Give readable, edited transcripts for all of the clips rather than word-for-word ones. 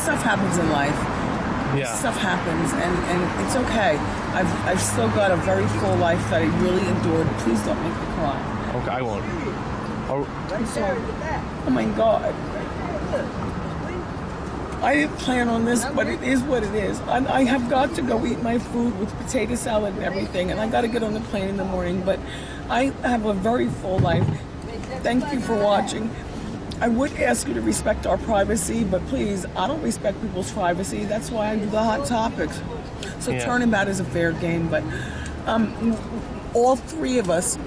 stuff happens in life. Yeah. Stuff happens, and it's okay. I've still got a very full life that I really endured. Please don't make me cry. Okay, I won't. Oh my God. I didn't plan on this, but it is what it is. I have got to go eat my food with potato salad and everything, and I got to get on the plane in the morning, but I have a very full life. Thank you for watching. I would ask you to respect our privacy, but please, I don't respect people's privacy. That's why I do the hot topics. So turnabout is a fair game, but all three of us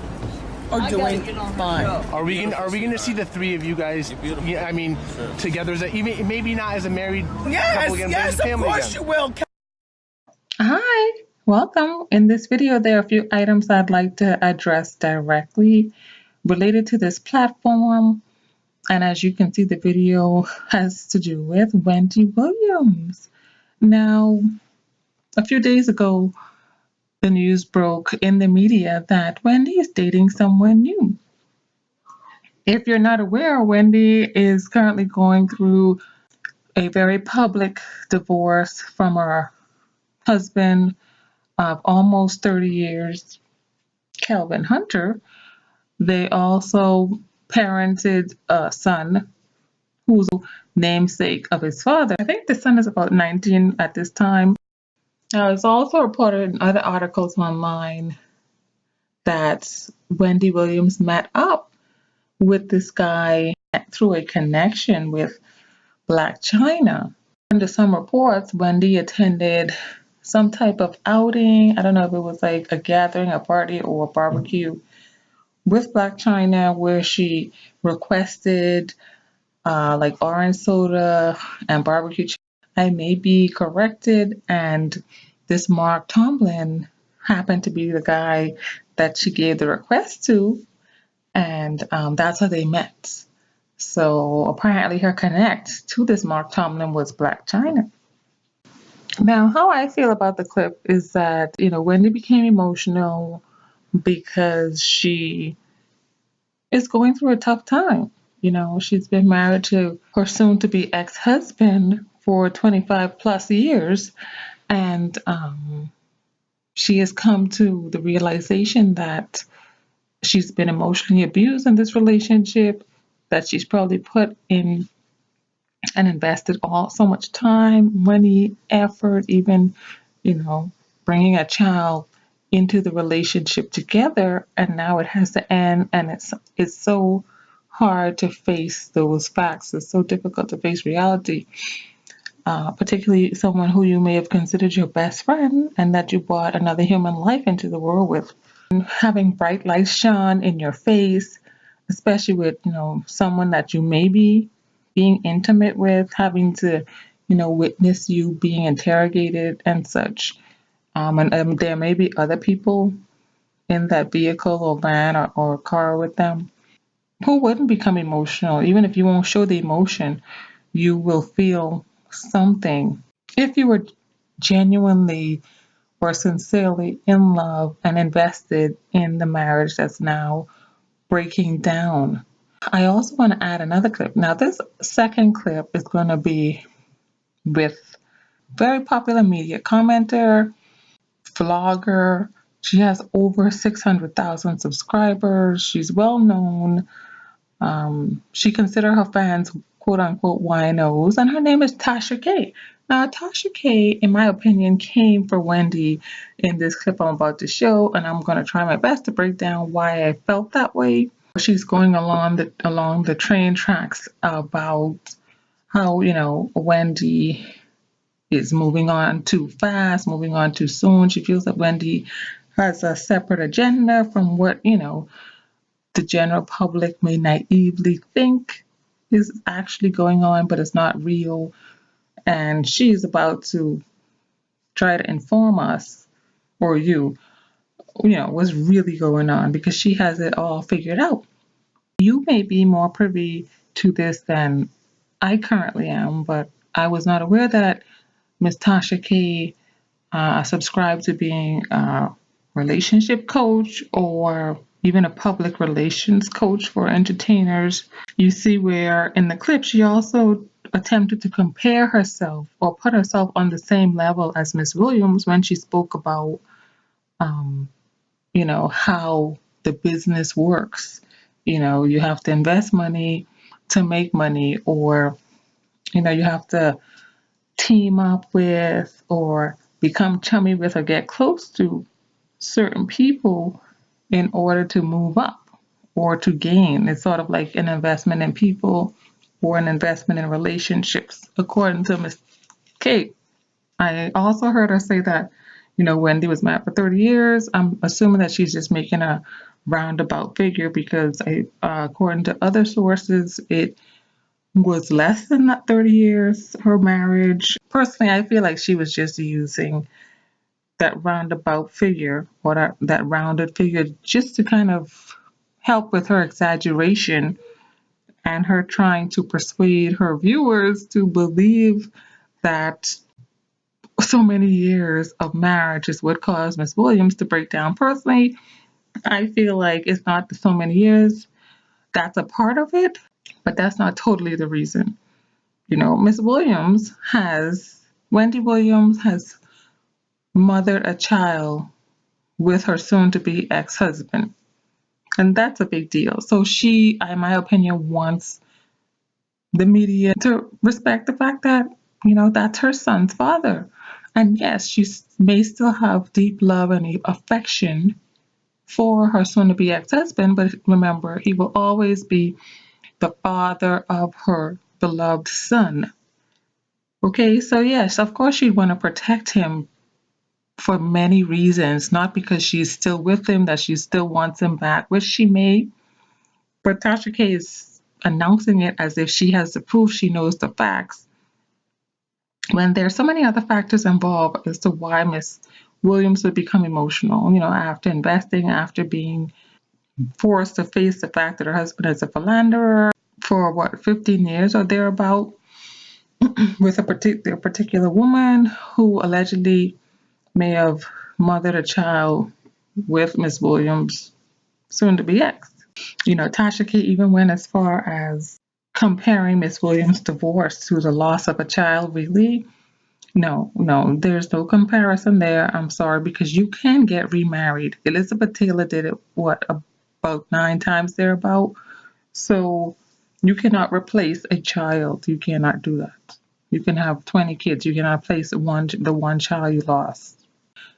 are doing fine. Are we gonna see the three of you guys? Yeah, I mean, together as even maybe not as a married couple again, but as a family of course again. you will. Hi, welcome. In this video, there are a few items I'd like to address directly related to this platform. And as you can see, the video has to do with Wendy Williams. Now, a few days ago, the news broke in the media that Wendy is dating someone new. If you're not aware, Wendy is currently going through a very public divorce from her husband of almost 30 years, Calvin Hunter. They also parented a son who's namesake of his father. I think the son is about 19 at this time. Now, it's also reported in other articles online that Wendy Williams met up with this guy through a connection with Black China. Under some reports, Wendy attended some type of outing. I don't know if it was like a gathering, a party, or a barbecue with Black China where she requested like orange soda and barbecue chicken. I may be corrected, and this Mark Tomlin happened to be the guy that she gave the request to, and that's how they met. So apparently her connect to this Mark Tomlin was Black China. Now, how I feel about the clip is that, Wendy became emotional because she is going through a tough time. She's been married to her soon-to-be ex-husband for 25 plus years, and she has come to the realization that she's been emotionally abused in this relationship, that she's probably put in and invested so much time, money, effort, even, bringing a child into the relationship together, and now it has to end, and it's so hard to face those facts. It's so difficult to face reality, particularly someone who you may have considered your best friend and that you brought another human life into the world with. And having bright lights shone in your face, especially with, someone that you may be being intimate with, having to, witness you being interrogated and such. And there may be other people in that vehicle or van or car with them who wouldn't become emotional. Even if you won't show the emotion, you will feel something. If you were genuinely or sincerely in love and invested in the marriage that's now breaking down. I also want to add another clip. Now, this second clip is going to be with very popular media commenter, vlogger. She has over 600,000 subscribers. She's well known. She considers her fans quote unquote winos, and her name is Tasha K. Now, Tasha K, in my opinion, came for Wendy in this clip I'm about to show, and I'm going to try my best to break down why I felt that way. She's going along the train tracks about how, Wendy is moving on too fast, moving on too soon. She feels that Wendy has a separate agenda from what, the general public may naively think is actually going on, but it's not real. And she's about to try to inform us, or you, what's really going on, because she has it all figured out. You may be more privy to this than I currently am, but I was not aware that Ms. Tasha K subscribed to being a relationship coach or even a public relations coach for entertainers. You see where in the clip she also attempted to compare herself or put herself on the same level as Miss Williams when she spoke about, um, how the business works. You have to invest money to make money, or, you have to team up with or become chummy with or get close to certain people in order to move up or to gain. It's sort of like an investment in people or an investment in relationships, according to Miss Kate. I also heard her say that, Wendy was married for 30 years. I'm assuming that she's just making a roundabout figure because, according to other sources, it was less than that 30 years, her marriage. Personally, I feel like she was just using that roundabout figure or that rounded figure just to kind of help with her exaggeration and her trying to persuade her viewers to believe that so many years of marriage is what caused Miss Williams to break down. Personally, I feel like it's not so many years. That's a part of it, but that's not totally the reason. Wendy Williams has mothered a child with her soon to be ex husband. And that's a big deal. So she, in my opinion, wants the media to respect the fact that, that's her son's father. And yes, she may still have deep love and affection for her soon to be ex husband, but remember, he will always be the father of her beloved son. Okay, so yes, of course, she'd want to protect him for many reasons, not because she's still with him, that she still wants him back, which she may, but Tasha K is announcing it as if she has the proof, she knows the facts, when there's so many other factors involved as to why Miss Williams would become emotional, after investing, after being forced to face the fact that her husband is a philanderer for 15 years or thereabout with a particular woman who allegedly may have mothered a child with Miss Williams, soon to be ex. Tasha K even went as far as comparing Miss Williams' divorce to the loss of a child. Really? No, there's no comparison there. I'm sorry, because you can get remarried. Elizabeth Taylor did it, about 9 times thereabout. So you cannot replace a child. You cannot do that. You can have 20 kids. You cannot replace the one child you lost.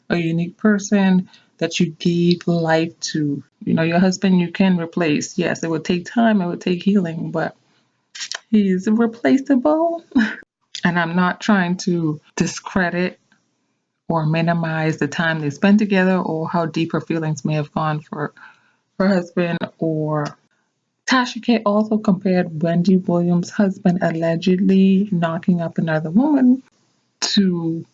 A unique person that you gave life to. Your husband you can replace. Yes, it would take time, it would take healing, but he's replaceable. And I'm not trying to discredit or minimize the time they spent together or how deep her feelings may have gone for her husband. Or Tasha K also compared Wendy Williams' husband allegedly knocking up another woman to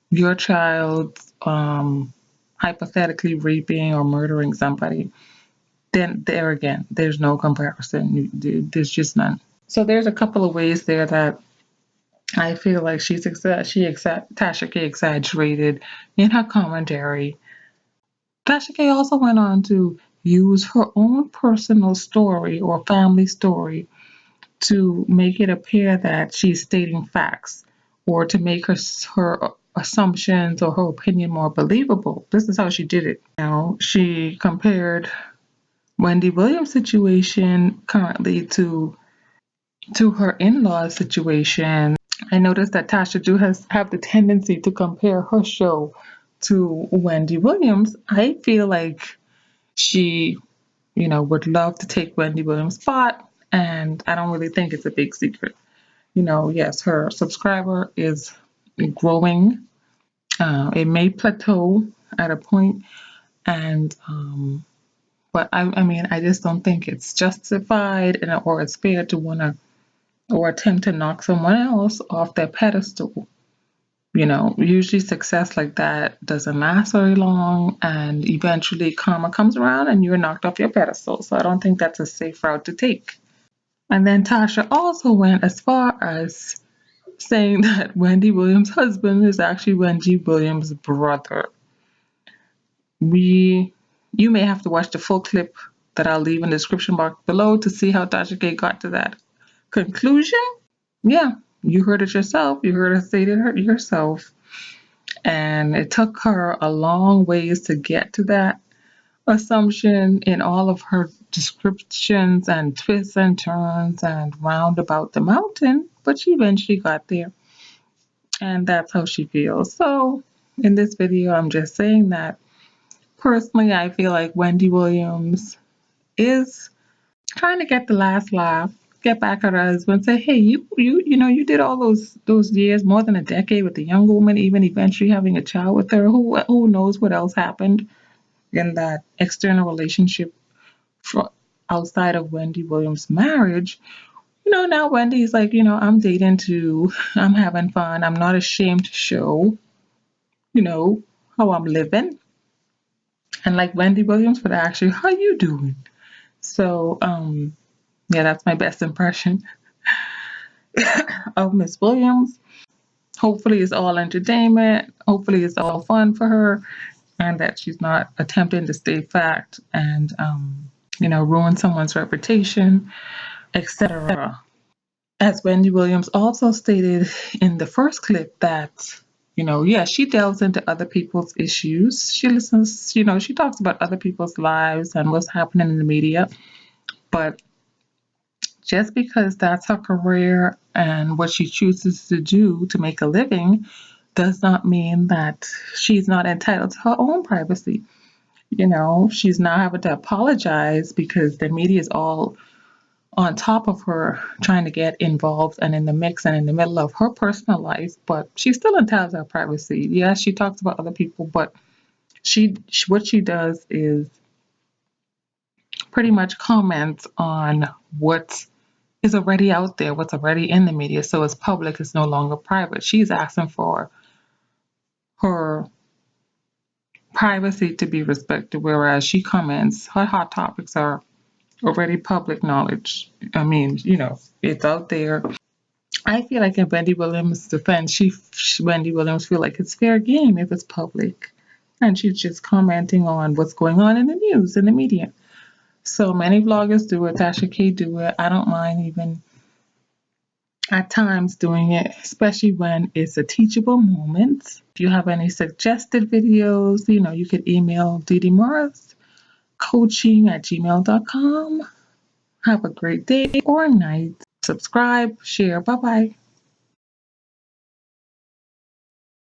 your child hypothetically raping or murdering somebody. Then there again, there's no comparison. There's just none. So there's a couple of ways there that I feel like Tasha K exaggerated in her commentary. Tasha K also went on to use her own personal story or family story to make it appear that she's stating facts or to make her assumptions or her opinion more believable. This is how she did it. She compared Wendy Williams' situation currently to her in-laws situation. I noticed that Tasha do have the tendency to compare her show to Wendy Williams. I feel like she, would love to take Wendy Williams' spot, and I don't really think it's a big secret. Yes, her subscriber is growing. It may plateau at a point, and but I mean, I just don't think it's justified or it's fair to want to or attempt to knock someone else off their pedestal. Usually success like that doesn't last very long, and eventually karma comes around and you're knocked off your pedestal. So I don't think that's a safe route to take. And then Tasha also went as far as saying that Wendy Williams' husband is actually Wendy Williams' brother. You may have to watch the full clip that I'll leave in the description box below to see how Tasha K got to that conclusion. yeah, you heard it yourself. You heard her say it yourself. And it took her a long ways to get to that assumption in all of her descriptions and twists and turns and round about the mountain, but she eventually got there. And that's how she feels. So, in this video, I'm just saying that personally, I feel like Wendy Williams is trying to get the last laugh, get back at her husband, say, "Hey, you did all those years, more than a decade, with the young woman, even eventually having a child with her. Who knows what else happened in that external relationship for, outside of Wendy Williams' marriage?" Now Wendy's like, I'm dating too. I'm having fun. I'm not ashamed to show, you know, how I'm living. And like Wendy Williams would actually, how you doing? So, yeah, that's my best impression of Miss Williams. Hopefully it's all entertainment. Hopefully it's all fun for her, and that she's not attempting to state fact and, ruin someone's reputation, etc. As Wendy Williams also stated in the first clip that, yeah, she delves into other people's issues. She listens, she talks about other people's lives and what's happening in the media. But just because that's her career and what she chooses to do to make a living does not mean that she's not entitled to her own privacy. She's now having to apologize because the media is all on top of her trying to get involved and in the mix and in the middle of her personal life, but she's still entitled to her privacy. Yes, she talks about other people, but what she does is pretty much comments on what is already out there, what's already in the media, so it's public, it's no longer private. She's asking for her privacy to be respected, whereas she comments, her hot topics are already public knowledge. I mean, it's out there. I feel like in Wendy Williams' defense, Wendy Williams feel like it's fair game if it's public, and she's just commenting on what's going on in the news, in the media. So many vloggers do it. Tasha K do it. I don't mind even at times doing it, especially when it's a teachable moment. If you have any suggested videos, you could email DDMORRISCOACHING@gmail.com. Have a great day or night. Subscribe, share. Bye-bye.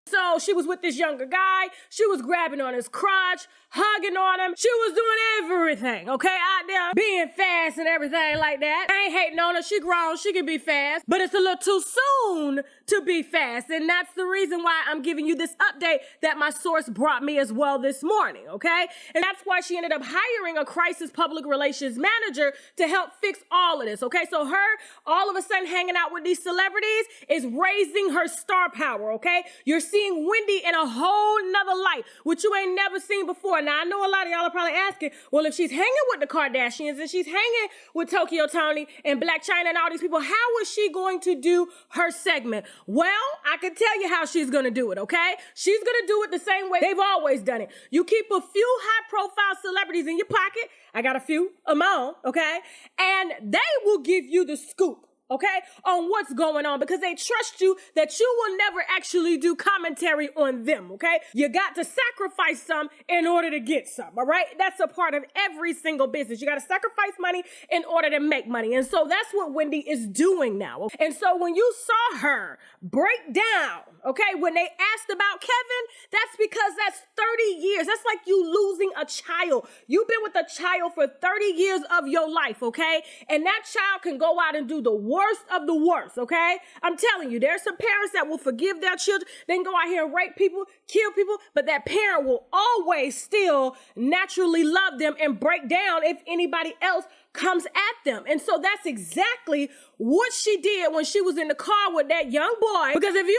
So she was with this younger guy. She was grabbing on his crotch, hugging on him. She was doing everything, okay, out there, being fast and everything like that. I ain't hating on her. She grown. She can be fast. But it's a little too soon to be fast. And that's the reason why I'm giving you this update that my source brought me as well this morning, okay? And that's why she ended up hiring a crisis public relations manager to help fix all of this, okay? So her all of a sudden hanging out with these celebrities is raising her star power, okay? You're seeing Wendy in a whole nother light, which you ain't never seen before. Now, I know a lot of y'all are probably asking, well, if she's hanging with the Kardashians and she's hanging with Tokyo Tony and Black China and all these people, how is she going to do her segment? Well, I can tell you how she's going to do it, okay? She's going to do it the same way they've always done it. You keep a few high-profile celebrities in your pocket. I got a few of my own, okay? And they will give you the scoop, okay, on what's going on, because they trust you that you will never actually do commentary on them, okay? You got to sacrifice some in order to get some, all right? That's a part of every single business. You got to sacrifice money in order to make money. And so that's what Wendy is doing now. And so when you saw her break down, okay, when they asked about Kevin, that's because that's 30 years. That's like you losing a child. You've been with a child for 30 years of your life, okay? And that child can go out and do the worst of the worst, okay? I'm telling you, there's some parents that will forgive their children. They can go out here and rape people, kill people, but that parent will always still naturally love them and break down if anybody else comes at them. And so that's exactly what she did when she was in the car with that young boy. Because let's be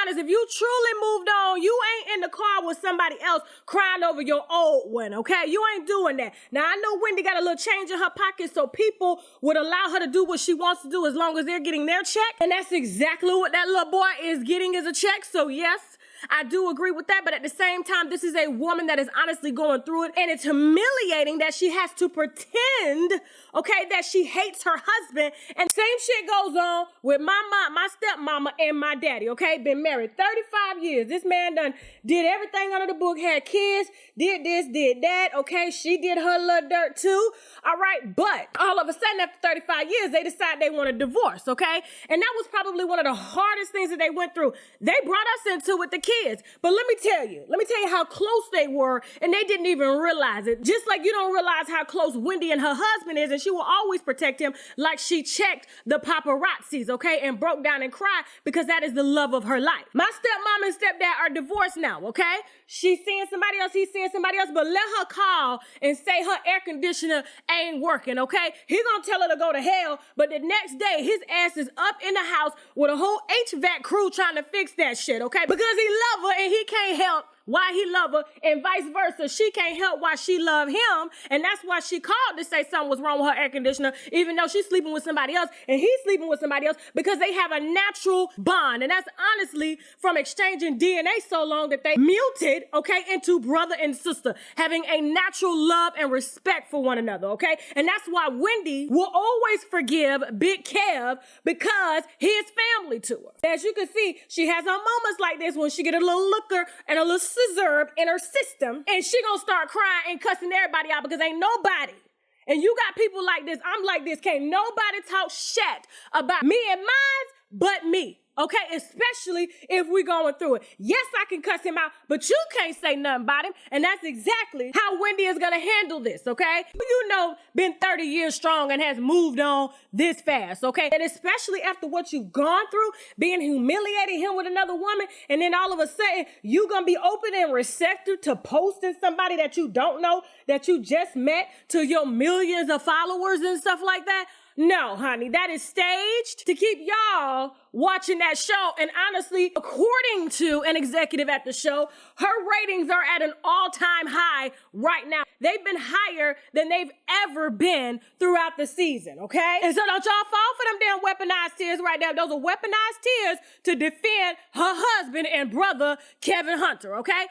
honest, if you truly moved on, you ain't in the car with somebody else crying over your old one, okay? You ain't doing that. Now, I know Wendy got a little change in her pocket, so people would allow her to do what she wants to do as long as they're getting their check. And that's exactly what that little boy is getting as a check. So yes, I do agree with that, but at the same time, this is a woman that is honestly going through it, and it's humiliating that she has to pretend, okay, that she hates her husband. And same shit goes on with my mom, my stepmama, and my daddy, okay? Been married 35 years. This man done did everything under the book, had kids, did this, did that, okay? She did her little dirt too, all right? But all of a sudden, after 35 years, they decide they want a divorce, okay? And that was probably one of the hardest things that they went through. They brought us into it with the kids. But let me tell you how close they were, and they didn't even realize it. Just like you don't realize how close Wendy and her husband is, and she will always protect him like she checked the paparazzis, okay, and broke down and cried because that is the love of her life. My stepmom and stepdad are divorced now, okay? She's seeing somebody else, he's seeing somebody else, but let her call and say her air conditioner ain't working, okay? He gonna tell her to go to hell, but the next day, his ass is up in the house with a whole HVAC crew trying to fix that shit, okay? Because he love her and he can't help why he love her, and vice versa. She can't help why she love him, and that's why she called to say something was wrong with her air conditioner, even though she's sleeping with somebody else, and he's sleeping with somebody else, because they have a natural bond. And that's honestly from exchanging DNA so long that they muted, okay, into brother and sister, having a natural love and respect for one another, okay? And that's why Wendy will always forgive Big Kev, because he is family to her. As you can see, she has her moments like this when she get a little liquor and a little scissor in her system, and she gonna start crying and cussing everybody out because ain't nobody. And you got people like this, I'm like this, can't nobody talk shit about me and mine but me. Okay, especially if we're going through it. Yes, I can cuss him out, but you can't say nothing about him. And that's exactly how Wendy is going to handle this, okay? You know, been 30 years strong and has moved on this fast, okay? And especially after what you've gone through, being humiliated him with another woman, and then all of a sudden, you going to be open and receptive to posting somebody that you don't know, that you just met, to your millions of followers and stuff like that. No, honey, that is staged to keep y'all watching that show. And honestly, according to an executive at the show, her ratings are at an all-time high right now. They've been higher than they've ever been throughout the season, okay? And so don't y'all fall for them damn weaponized tears right now. Those are weaponized tears to defend her husband and brother, Kevin Hunter, okay?